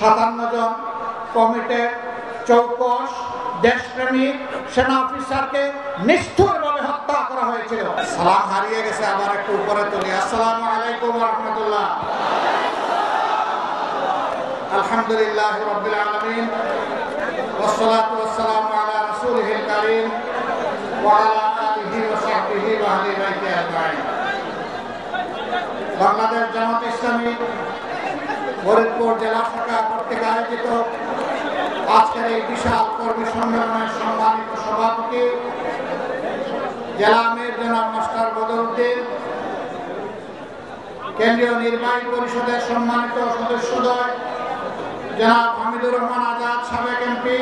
57 জন committee চৌকস দেশপ্রেমিক সেনা অফিসারকে নিষ্ঠুরভাবে হত্যা করা হয়েছিল। সালাম হারিয়ে গেছে, আবার একটু উপরে তুলি। আসসালামু আলাইকুম ওয়া রাহমাতুল্লাহ। আলহামদুলিল্লাহি রাব্বিল আলামিন ওয়াসসালাতু ওয়াসসালামু আলা রাসূলিহিল কারীম ওয়া আলা আলিহি ওয়া সাহবিহি ওয়া আহলি বাইতিহি আজমাইন। বাংলাদেশ জামাত ইসলামী ফরিদপুর জেলা শাখা কর্তৃক আয়োজিত আজকের এই বিশাল কর্মী সম্মেলনের সম্মানিত সভাপতি জেলা আমির জনাব মাস্টার বদরউদ্দিন, কেন্দ্রীয় নির্বাহী পরিষদের সম্মানিত সদস্যদ্বয় জনাব হামিদুর রহমান আজাদ সাবেক এমপি,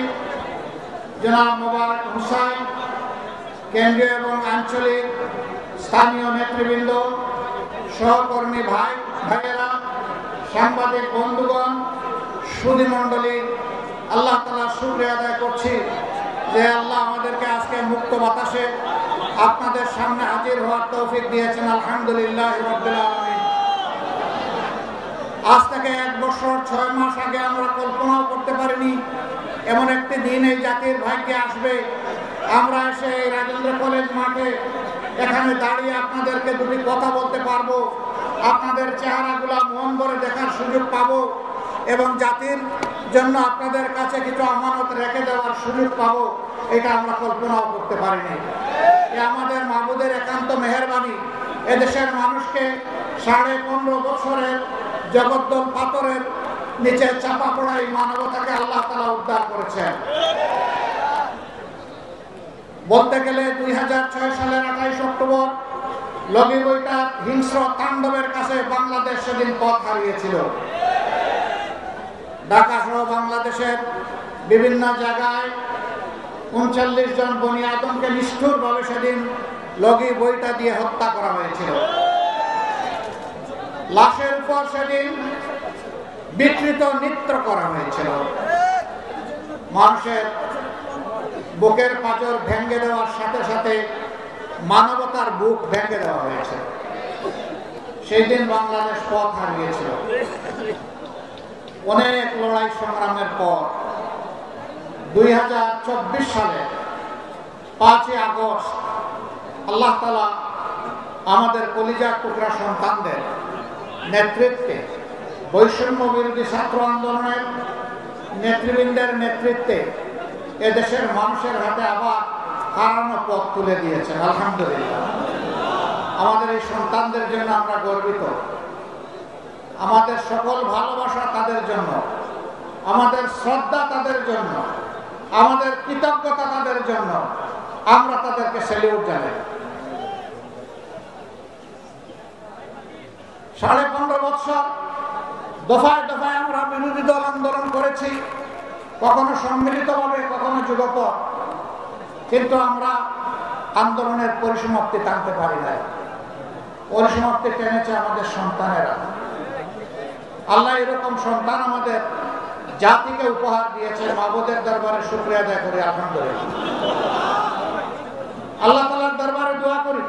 জনাব মোবারক হুসাইন, কেন্দ্রীয় এবং আঞ্চলিক স্থানীয় নেতৃবৃন্দ, সহকর্মী ভাইয়েরা, সাংবাদিক বন্ধুগণ, সুধী মণ্ডলী, আল্লাহ তাআলার শুকরিয়া আদায় করছি যে আল্লাহ আমাদেরকে আজকে মুক্ত বাতাসে আপনাদের সামনে হাজির হওয়ার তৌফিক দিয়েছেন। আলহামদুলিল্লাহ রাব্বিল আলামিন। আজ থেকে 1 বছর 6 মাস আগে আমরা কল্পনাও করতে পারিনি এমন একটি দিন এই জাতির ভাগ্যে আসবে। আমরা এসে এই রাজেন্দ্র কলেজ মাঠে এখানে দাঁড়িয়ে আপনাদেরকে দুটি কথা বলতে পারবো, আপনাদের চেহারাগুলো মন ভরে দেখার সুযোগ পাবো এবং জাতির জন্য আপনাদের কাছে কিছু আমানত রেখে দেওয়ার সুযোগ পাবো, এটা আমরা কল্পনাও করতে পারিনি। আমাদের মাহবুদের একান্ত মেহেরবানি। এদেশের মানুষকে 15.5 বছরের জগদ্দল পাথরের নিচে চাপা পড়া এই মানবতাকে আল্লাহ তাআলা উদ্ধার করেছেন। বলতে গেলে 2006 সালের 28 অক্টোবর লগি বইটার হিংস্র তাণ্ডবের কাছে বাংলাদেশ সেদিন পথ হারিয়েছিল। ঢাকা সহ বাংলাদেশের বিভিন্ন জায়গায় 39 জন বনি আদমকে নিষ্ঠুরভাবে সেদিন লগি বইটা দিয়ে হত্যা করা হয়েছিল। লাশের উপর সেদিন বিকৃত নৃত্য করা হয়েছিল। মানুষের বুকের পাঁজর ভেঙে দেওয়ার সাথে সাথে মানবতার বুক ভেঙে দেওয়া হয়েছে। সেই দিন বাংলাদেশ পথ হারিয়েছিল। অনেক লড়াই সংগ্রামের পর 2024 সালে 5 আগস্ট আল্লাহ তাআলা আমাদের কলিজার টুকরা সন্তানদের নেতৃত্বে, বৈষম্য বিরোধী ছাত্র আন্দোলনের নেতৃবৃন্দের নেতৃত্বে এদেশের মানুষের হাতে আবার হারানো পথ তুলে দিয়েছেন। আলহামদুলিল্লাহ। আমাদের এই সন্তানদের জন্য আমরা গর্বিত। আমাদের সকল ভালোবাসা তাদের জন্য, আমাদের শ্রদ্ধা তাদের জন্য, আমাদের কৃতজ্ঞতা তাদের জন্য। আমরা তাদেরকে স্যালিউট জানাই। 15.5 বছর দফায় দফায় আমরা বিরোধী দল আন্দোলন করেছি, কখনো সম্মিলিতভাবে, কখনো যুগপৎ, কিন্তু আমরা আন্দোলনের পরিসমাপ্তি টানতে পারি নাই। পরিসমাপ্তি টেনেছে আমাদের সন্তানেরা। আল্লাহ এরকম সন্তান আমাদের জাতিকে উপহার দিয়েছে। মাবুদের দরবারে শুকরিয়া আদায় করি, আলহামদুলিল্লাহ। আল্লাহ তাআলার দরবারে দোয়া করি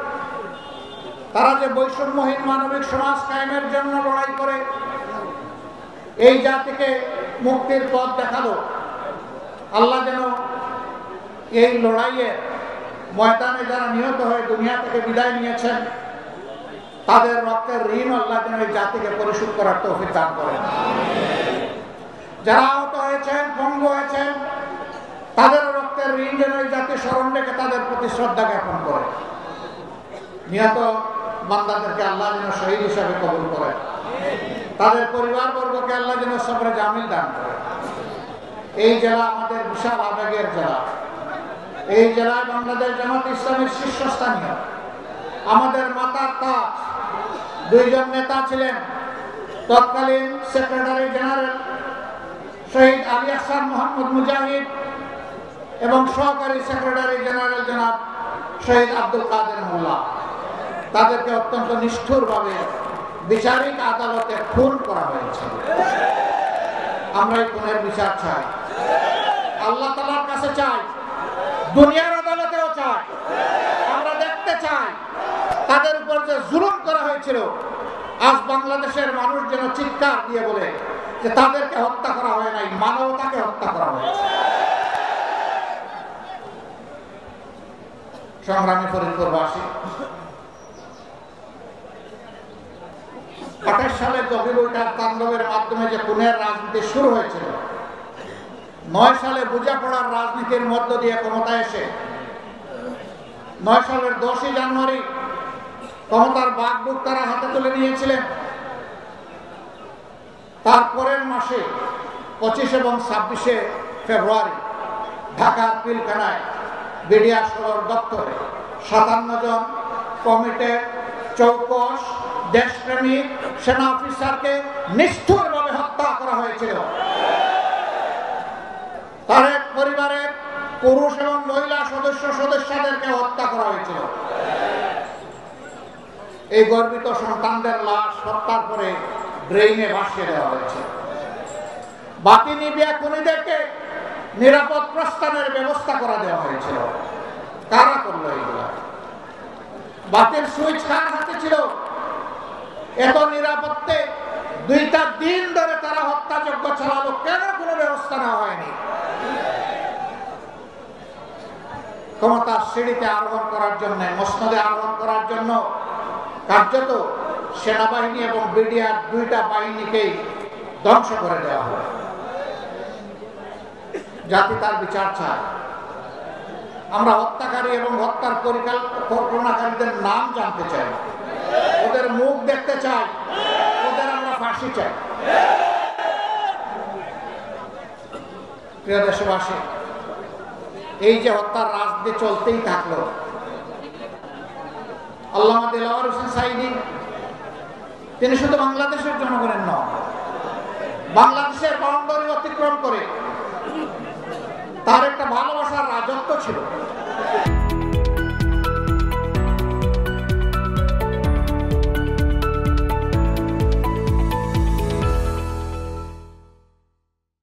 তারা যে বৈষম্যহীন মানবিক সমাজ কায়েমের জন্য লড়াই করে এই জাতিকে মুক্তির পথ দেখালো, আল্লাহ যেন এই লড়াইয়ে ময়দানে যারা নিহত হয়ে দুনিয়া থেকে বিদায় নিয়েছেন তাদের রক্তের ঋণ আল্লাহ যেন এই জাতিকে পরিশোধ করার তৌফিক দান করেন। যারা আহত হয়েছেন, পঙ্গু হয়েছেন, তাদের রক্তের ঋণ যেন এই জাতি স্মরণ রেখে তাদের প্রতি শ্রদ্ধা জ্ঞাপন করে। নিহত বান্দাদেরকে আল্লাহ যেন শহীদ হিসাবে কবুল করেন। তাদের পরিবারবর্গকে আল্লাহ যেন সবরে জামিল দান করে। এই জেলা আমাদের বিশাল আবেগের জেলা। এই জেলায় বাংলাদেশ জামাত ইসলামের শীর্ষস্থানীয় আমাদের মাতার তাজ 2 জন নেতা ছিলেন। তৎকালীন সেক্রেটারি জেনারেল শহীদ আলী আহসান মোহাম্মদ মুজাহিদ এবং সহকারী সেক্রেটারি জেনারেল জনাব শহীদ আব্দুল কাদের মোল্লা। তাদেরকে অত্যন্ত নিষ্ঠুরভাবে বিচারিক আদালতে খুন করা হয়েছে। আমরা এই খুনের বিচার চাই, আল্লাহ তাআলার কাছে চাই, দুনিয়ার আদালতেও চাই। আমরা দেখতে চাই তাদের উপর যে জুলুম করা হয়েছিল, আজ বাংলাদেশের মানুষ যেন চিৎকার দিয়ে বলে যে তাদেরকে হত্যা করা হয়েছে। সংগ্রামী ফরিদপুরবাসী, 28 সালে জকিবইটার তাণ্ডবের মাধ্যমে যে খুনের রাজনীতি শুরু হয়েছিল, 9 সালে বোঝাপড়ার রাজনীতির মধ্য দিয়ে ক্ষমতা এসে 9 সালের 10ই জানুয়ারি ক্ষমতার বাগডোর তারা হাতে তুলে নিয়েছিলেন। তারপরের মাসে 25 এবং 26 ফেব্রুয়ারি ঢাকার পিলখানায় বিডিআর সদর দপ্তরে 57 জন কমিটি, চৌকস, দেশপ্রেমিক সেনা অফিসারকে নিষ্ঠুরভাবে হত্যা করা হয়েছিল। তাদের পরিবারের পুরুষ এবং মহিলা সদস্যদেরকে হত্যা করা হয়েছিল। এই গর্বিত সন্তানদের লাশ হত্যার পরে ড্রেইনে ভাসিয়ে দেওয়া হয়েছে। বাতি নিভিয়া খুনিদেরকে নিরাপদ প্রস্থানের ব্যবস্থা করা দেওয়া হয়েছিল। কারা করলো এগুলা? বাতির সুইচ কার হাতে ছিল? এত নিরাপত্তে 2টা দিন ধরে তারা হত্যাযজ্ঞ চালালো, কেন কোনো ব্যবস্থা নেওয়া হয়নি? ক্ষমতার সিঁড়িতে আরোহণ করার জন্য, মসনদে আরোহণ করার জন্য কার্যত সেনাবাহিনী এবং বিডিআর 2টা বাহিনীকেই ধ্বংস করে দেওয়া হয়। জাতি তার বিচার চায়। আমরা হত্যাকারী এবং হত্যার পরিকল্পনাকারীদের নাম জানতে চাই, ওদের মুখ দেখতে চাই, ওদের আমরা ফাঁসি চাই। প্রিয় দেশবাসী, এই যে হত্যার রাজনীতি চলতেই থাকলো, আল্লামা দেলাওয়ার হোসেন সাঈদী তিনি শুধু বাংলাদেশের জনগণের নন, বাংলাদেশের বাউন্ডারি অতিক্রম করে তার একটা ভালোবাসার রাজত্ব ছিল।